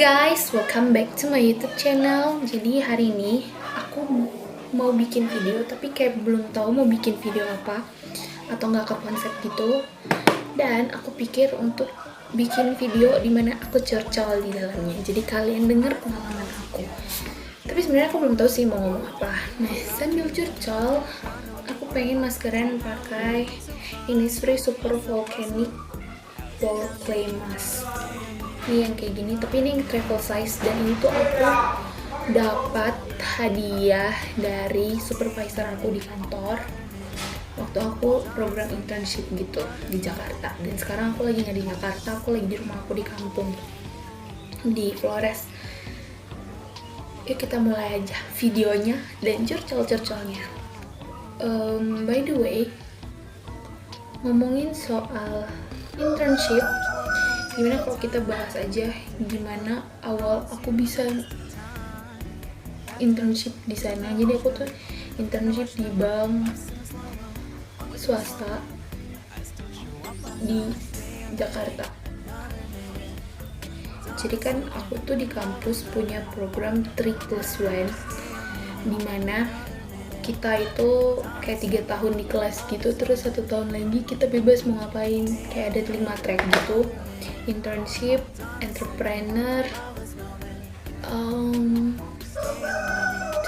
Guys, welcome back to my YouTube channel. Jadi hari ini aku mau bikin video, tapi kayak belum tahu mau bikin video apa atau nggak ke konsep gitu. Dan aku pikir untuk bikin video dimana aku curcol di dalamnya. Jadi kalian denger pengalaman aku. Tapi sebenarnya aku belum tahu sih mau ngomong apa. Nah, sambil curcol, aku pengen maskeran pakai Innisfree Super Volcanic Ball Clay Mask. Ini yang kayak gini, tapi ini yang travel size, dan ini tuh aku dapat hadiah dari supervisor aku di kantor waktu aku program internship gitu di Jakarta. Dan sekarang aku lagi nggak di Jakarta, aku lagi di rumah aku di kampung di Flores. Yuk kita mulai aja videonya dan curcol-curcolnya. By the way, ngomongin soal internship, gimana kalau kita bahas aja gimana awal aku bisa internship di sana. Jadi aku tuh internship di bank swasta di Jakarta. Jadi kan aku tuh di kampus punya program 3+1, dimana kita itu kayak 3 tahun di kelas gitu, terus 1 tahun lagi kita bebas mau ngapain. Kayak ada 5 track gitu: internship, entrepreneur,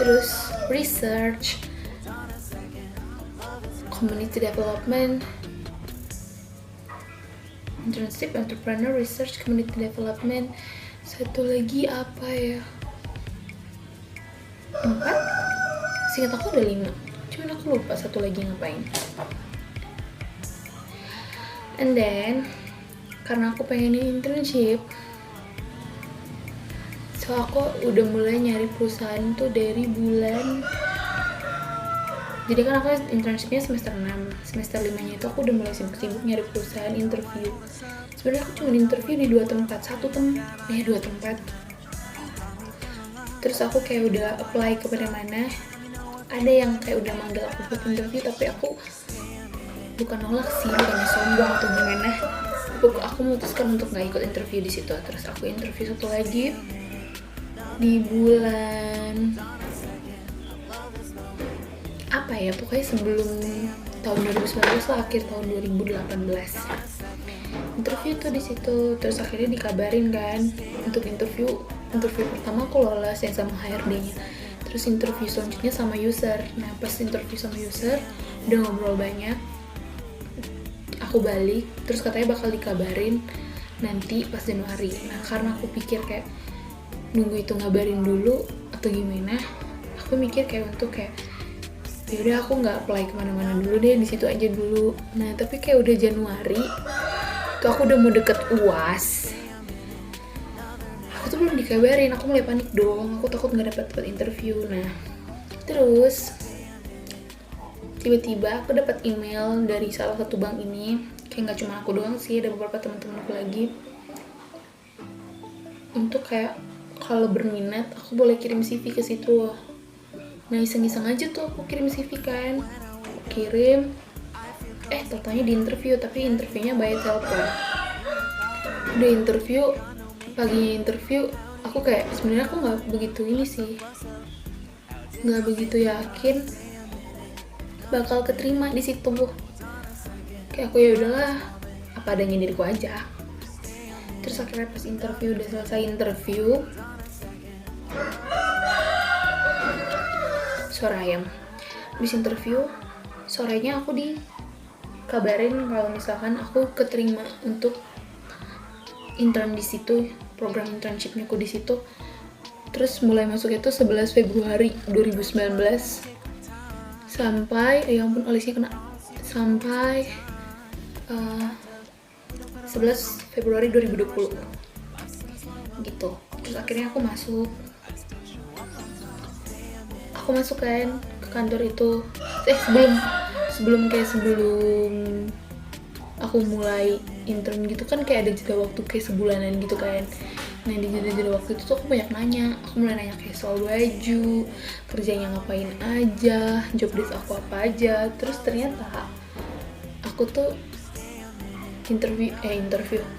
terus research, community development. Internship, entrepreneur, research, community development. Satu lagi apa ya? 4? Seingat aku ada 5, cuman aku lupa satu lagi ngapain. And then karena aku pengen internship, so aku udah mulai nyari perusahaan tuh dari bulan. Jadi kan aku internshipnya semester 6, semester 5 nya itu aku udah mulai sibuk-sibuk nyari perusahaan, interview. Sebenarnya aku cuma interview di 2 tempat, 2 tempat. Terus aku kayak udah apply ke mana, ada yang kayak udah manggil aku buat interview, tapi aku bukan nolak sih, bukannya sombong atau gimana. Aku memutuskan untuk nggak ikut interview di situ. Terus aku interview satu lagi di bulan apa ya, pokoknya sebelum tahun 2019 lah, akhir tahun 2018. Interview tuh di situ, terus akhirnya dikabarin kan untuk interview pertama aku lolos yang sama HRD-nya. Terus interview selanjutnya sama user. Nah, pas interview sama user udah ngobrol banyak, aku balik, terus katanya bakal dikabarin nanti pas Januari. Nah, karena aku pikir kayak nunggu itu ngabarin dulu atau gimana, aku mikir kayak untuk kayak yaudah aku nggak apply kemana-mana dulu deh, di situ aja dulu. Nah, tapi kayak udah Januari tuh, aku udah mau deket UAS, aku tuh belum dikabarin. Aku mulai panik dong, aku takut nggak dapat interview. Nah, terus tiba-tiba aku dapat email dari salah satu bank ini, kayak nggak cuma aku doang sih, ada beberapa teman-teman aku lagi, untuk kayak kalau berminat aku boleh kirim CV ke situ. Nah, iseng-iseng aja tuh aku kirim CV kan, kirim, totalnya di interview, tapi interviewnya by telepon. Udah interview, pagi interview, aku kayak sebenarnya aku nggak begitu yakin bakal keterima di situ. Kayak aku ya udahlah, apa adanya diriku aja. Terus akhirnya pas interview, udah selesai interview, suara ayam. Habis interview, sorenya aku dikabarin kalau misalkan aku keterima untuk intern di situ, program internshipnya aku di situ. Terus mulai masuk itu 11 Februari 2019 sampai, ya ampun alisnya kena, sampai 11 Februari 2020 gitu. Terus akhirnya aku masuk kan ke kantor itu. Sebelum aku mulai intern gitu kan, kayak ada jeda waktu kayak sebulanan gitu kan. Nah, di jeda waktu itu tuh aku banyak nanya. Aku mulai nanya kayak soal baju, kerjanya ngapain aja, job desk aku apa aja. Terus ternyata aku tuh interview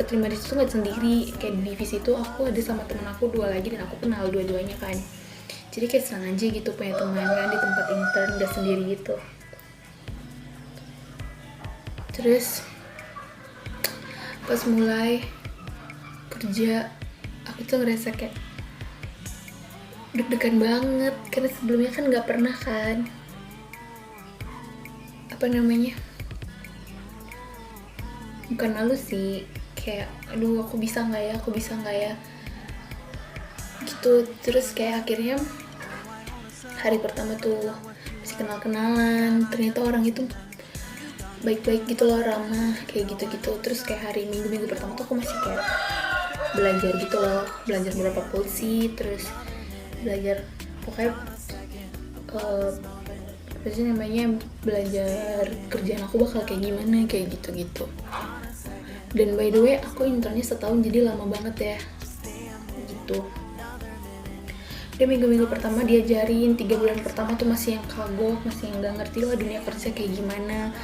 keterima di situ nggak sendiri, kayak di divisi itu aku ada sama temen aku 2 lagi dan aku kenal dua-duanya kan, jadi kayak senang aja gitu punya teman kan di tempat intern, gak sendiri gitu. Terus pas mulai kerja aku tuh ngerasa kayak deg-degan banget karena sebelumnya kan nggak pernah kan bukan malu sih, kayak aduh aku bisa nggak ya gitu. Terus kayak akhirnya hari pertama tuh masih kenal-kenalan, ternyata orang itu baik-baik gitu loh, ramah kayak gitu-gitu. Terus kayak hari minggu pertama tuh aku masih kayak belajar gitu loh, belajar berapa pulsi, terus belajar pokoknya apa sih namanya, belajar kerjaan aku bakal kayak gimana, kayak gitu-gitu. Dan by the way aku internnya setahun, jadi lama banget ya gitu. Dia minggu pertama diajarin, 3 bulan pertama tuh masih yang kagok, masih yang gak ngerti lah dunia kerja kayak gimana.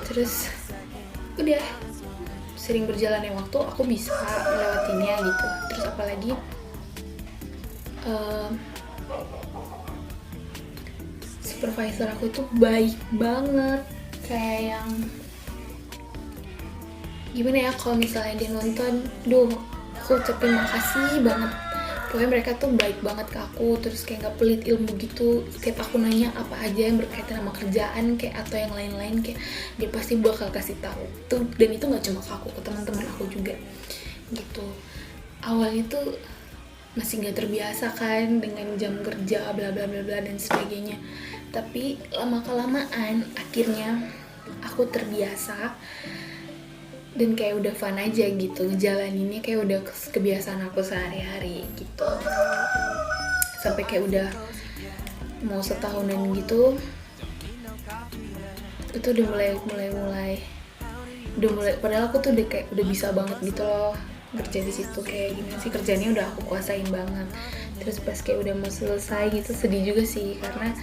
Terus udah sering berjalannya waktu aku bisa melewatinnya gitu. Terus apalagi supervisor aku tuh baik banget, kayak yang gimana ya, kalau misalnya dia nonton, aku ucapin makasih banget. Pokoknya mereka tuh baik banget ke aku, terus kayak gak pelit ilmu gitu. Setiap aku nanya apa aja yang berkaitan sama kerjaan kayak atau yang lain-lain, kayak dia pasti bakal kasih tahu tuh. Dan itu nggak cuma ke aku, ke teman-teman aku juga gitu. Awalnya tuh masih nggak terbiasa kan dengan jam kerja bla bla bla bla dan sebagainya, tapi lama kelamaan akhirnya aku terbiasa dan kayak udah fun aja gitu ngejalaninnya, kayak udah kebiasaan aku sehari-hari gitu. Sampai kayak udah mau setahunan gitu, itu udah mulai padahal aku tuh udah bisa banget gitu loh kerja di situ, kayak gimana sih kerjanya udah aku kuasain banget. Terus pas kayak udah mau selesai gitu sedih juga sih, karena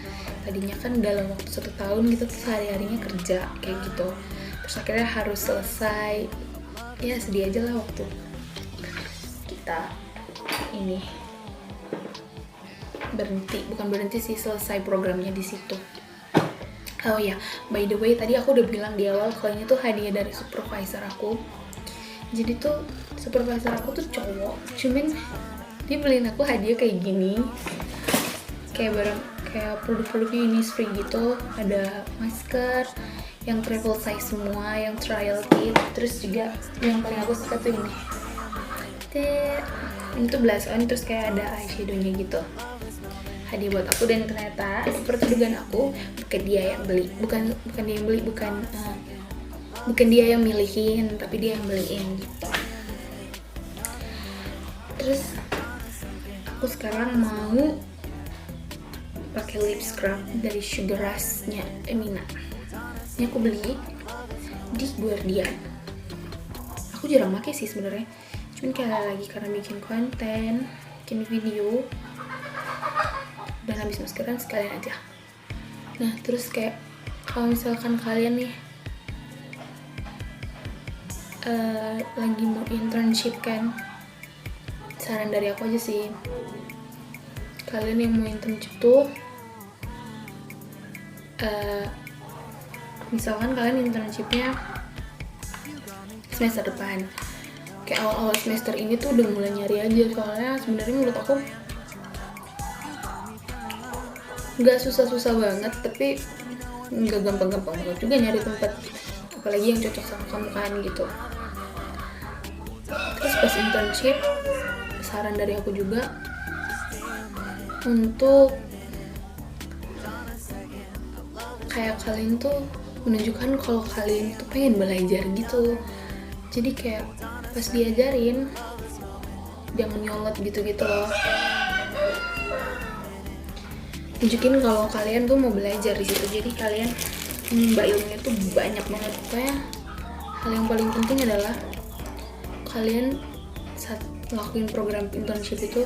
tadinya kan dalam waktu 1 tahun gitu tuh sehari-harinya kerja kayak gitu, terus akhirnya harus selesai. Ya sedih aja lah waktu kita ini bukan berhenti sih, selesai programnya di situ. Oh ya, by the way tadi aku udah bilang di awal kalau ini tuh hadiah dari supervisor aku. Jadi tuh supervisor aku tuh cowok, cuman dia beliin aku hadiah kayak gini, kayak barang kayak produk-produk Innisfree gitu. Ada masker yang travel size semua, yang trial kit, terus juga yang paling aku suka tuh ini tuh blush on, terus kayak ada eyeshadownya gitu. Hadiah buat aku, dan ternyata seperti dugaan aku bukan dia yang beli, bukan dia yang milihin, tapi dia yang beliin gitu. Terus aku sekarang mau pakai lip scrub dari Sugar Rush-nya Emina. Ini aku beli di Guardian. Aku jarang pakai sih sebenarnya, cuman kayak lagi karena bikin konten, bikin video, dan habis maskeran sekalian aja. Nah terus kayak kalau misalkan kalian nih lagi mau internship kan, saran dari aku aja sih, kalian yang mau internship tuh misalkan kalian internshipnya semester depan, kayak awal-awal semester ini tuh udah mulai nyari aja, soalnya sebenarnya menurut aku nggak susah-susah banget, tapi nggak gampang-gampang banget juga nyari tempat, apalagi yang cocok sama kamu kan gitu. Terus pas internship, saran dari aku juga untuk kayak kalian tuh menunjukkan kalau kalian tuh pengen belajar gitu. Jadi kayak pas diajarin jangan nyolot gitu-gitu loh. Tunjukin kalau kalian tuh mau belajar di situ. Jadi kalian menimba ilmunya tuh banyak banget. Pokoknya hal yang paling penting adalah kalian saat lakuin program internship itu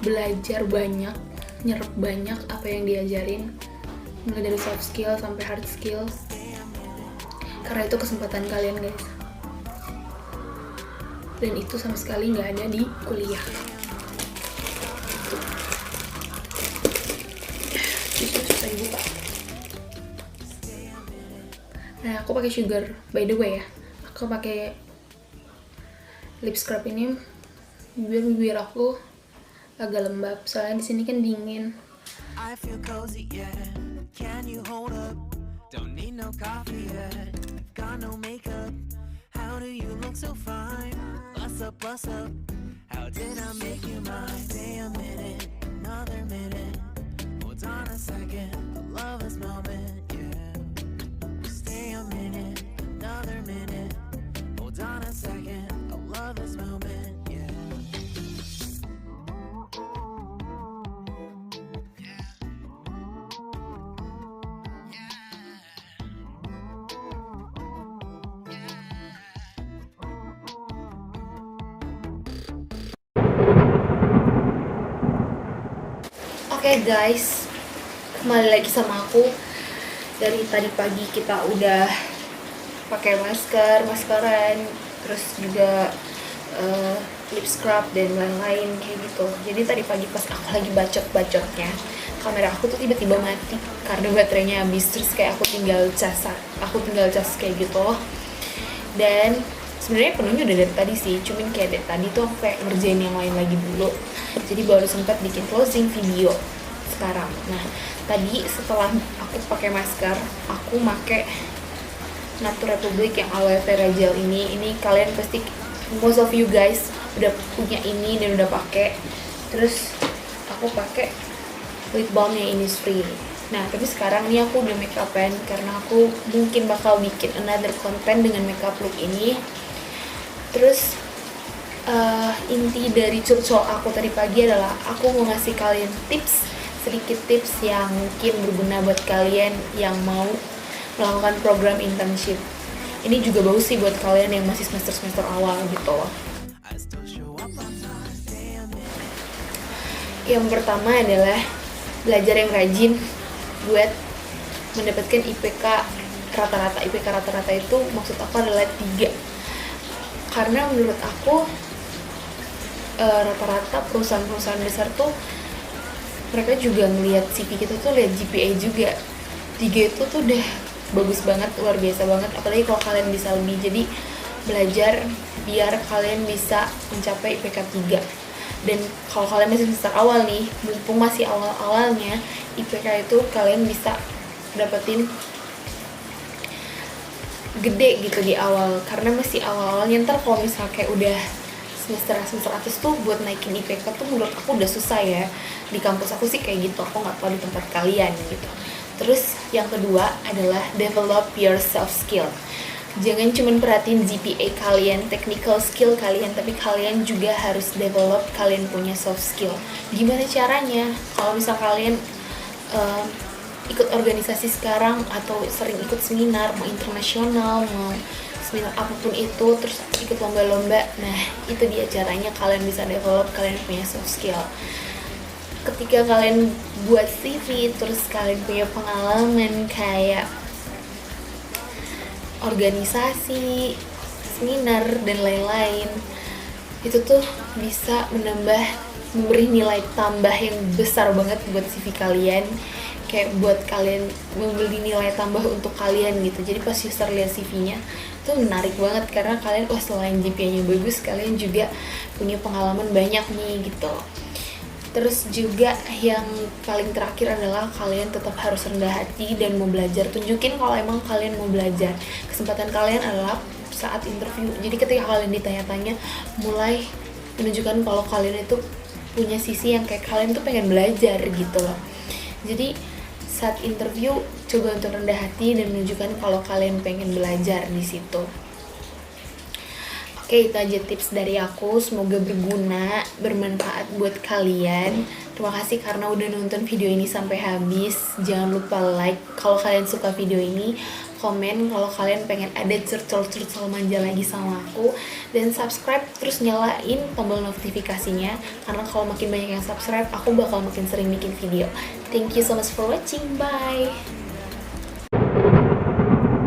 belajar banyak, nyerap banyak apa yang diajarin, mulai dari soft skill sampai hard skill. karena itu kesempatan kalian guys, dan itu sama sekali nggak ada di kuliah. Itu susah dibuka. Nah, aku pakai sugar, by the way ya, aku pakai lip scrub ini biar bibir aku agak lembab, soalnya di sini kan dingin. I feel cozy, yeah. Can you hold up? Don't need no coffee yet. Got no makeup. How do you look so fine? Bust up, bust up. How did I make you mine? Stay a minute, another minute. Hold on a second, I love this moment, yeah. Stay a minute, another minute. Hold on a second, I love this moment, yeah. Oke guys, kembali lagi sama aku. Dari tadi pagi kita udah pakai maskeran, terus juga lip scrub dan lain-lain kayak gitu. Jadi tadi pagi pas aku lagi bacot-bacotnya, kamera aku tuh tiba-tiba mati karena baterainya habis. Terus kayak aku tinggal cas kayak gitu. Dan sebenarnya penuhnya udah dari tadi sih, cuman kayak dari tadi tuh aku kayak ngerjain yang lain lagi dulu, jadi baru sempat bikin closing video sekarang. Nah, tadi setelah aku pakai masker, aku pakai Nature Republic yang aloe vera gel ini kalian pasti, most of you guys udah punya ini dan udah pakai. Terus aku pakai lip balm yang Innisfree. Nah, tapi sekarang ini aku udah make upan karena aku mungkin bakal bikin another content dengan makeup look ini. Terus inti dari curcol aku tadi pagi adalah aku mau ngasih kalian sedikit tips yang mungkin berguna buat kalian yang mau melakukan program internship. Ini juga bagus sih buat kalian yang masih semester awal gitu loh. Yang pertama adalah belajar yang rajin buat mendapatkan IPK rata-rata. IPK rata-rata itu maksud aku adalah 3. Karena menurut aku rata-rata perusahaan-perusahaan besar tuh mereka juga ngelihat CV kita tuh lihat GPA juga. 3 itu tuh udah bagus banget, luar biasa banget, apalagi kalau kalian bisa lebih. Jadi belajar biar kalian bisa mencapai IPK 3. Dan kalau kalian masih semester awal nih, mumpung masih awal-awalnya, IPK itu kalian bisa dapetin gede gitu di awal, karena masih awal-awalnya. Ntar kalau misalnya kayak udah semester atas tuh buat naikin IPK tuh menurut aku udah susah ya. Di kampus aku sih kayak gitu, aku nggak tahu di tempat kalian gitu. Terus yang kedua adalah develop your self skill. Jangan cuma perhatiin GPA kalian, technical skill kalian, tapi kalian juga harus develop kalian punya soft skill. Gimana caranya? Kalau misal kalian ikut organisasi sekarang atau sering ikut seminar, mau internasional, mau seminar apapun itu, terus ikut lomba-lomba, nah itu dia caranya kalian bisa develop kalian punya soft skill. Ketika kalian buat CV, terus kalian punya pengalaman kayak organisasi, seminar, dan lain-lain, itu tuh bisa memberi nilai tambah yang besar banget buat CV kalian, kayak buat kalian memberi nilai tambah untuk kalian gitu. Jadi pas user lihat CV-nya tuh menarik banget, karena kalian selain GPA-nya bagus, kalian juga punya pengalaman banyak nih gitu. Terus juga yang paling terakhir adalah kalian tetap harus rendah hati dan mau belajar. Tunjukin kalau emang kalian mau belajar. Kesempatan kalian adalah saat interview. Jadi ketika kalian ditanya-tanya, mulai menunjukkan kalau kalian itu punya sisi yang kayak kalian tuh pengen belajar gitu loh. Jadi saat interview coba untuk rendah hati dan menunjukkan kalau kalian pengen belajar di situ. Oke, itu aja tips dari aku. Semoga berguna, bermanfaat buat kalian. Terima kasih karena udah nonton video ini sampai habis. Jangan lupa like kalau kalian suka video ini, komen kalau kalian pengen ada curcol manja lagi sama aku, dan subscribe, terus nyalain tombol notifikasinya, karena kalau makin banyak yang subscribe, aku bakal makin sering bikin video. Thank you so much for watching. Bye.